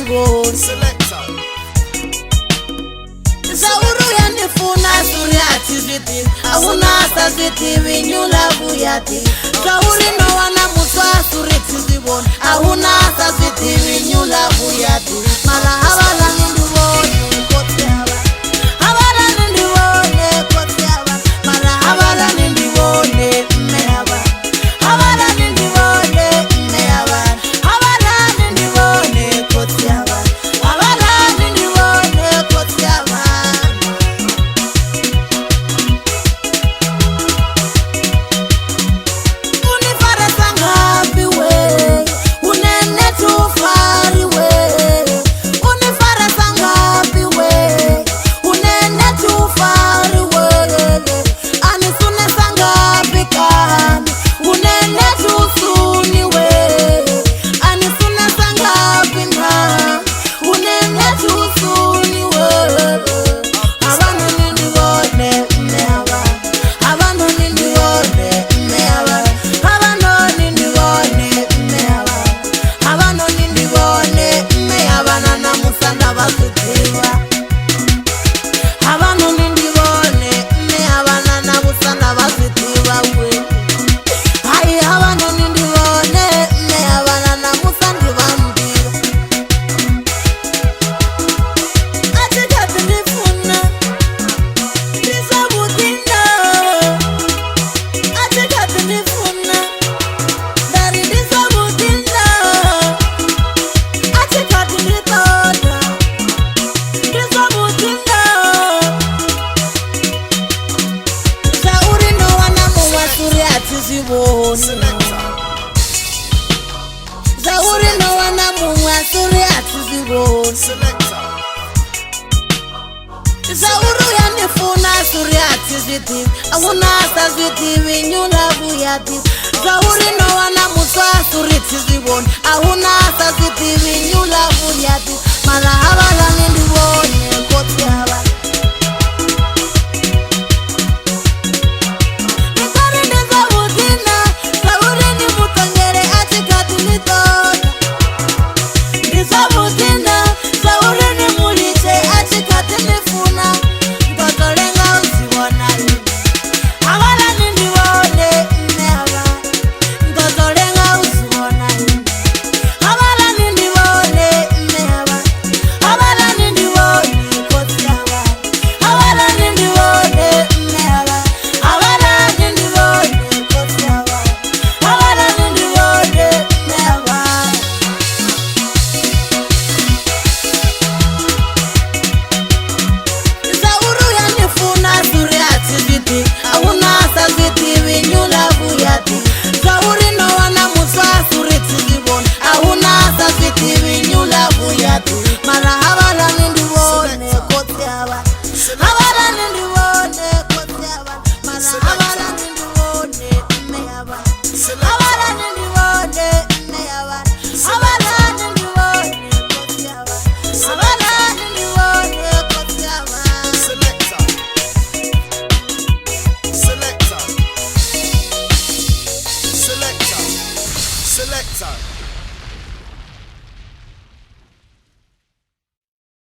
ndivoni Selector. Zauru yanifuna suriati zviti Ahuna asa zviti vinyula vuyati Zauri no wana muswa suriti ndivoni Ahuna asa zviti vinyula vuyati Mala havala ndivoni kote havala Havala ndivoni kote havala Mala havala ndivoni mme havala Havala ndivoni mme havala Havala ndivoni kote havala Havala ndivoni kote havala Zauri no wana mumwe asuri atizivoni Selector. Zauru yanifuna asuri atizviti Ahuna asa zviti vinyula vuyati Zauri no wana muswa asuri tizivoni Ahuna asa zviti vinyula vuyati Mala havala ndivoni kote havala Selector.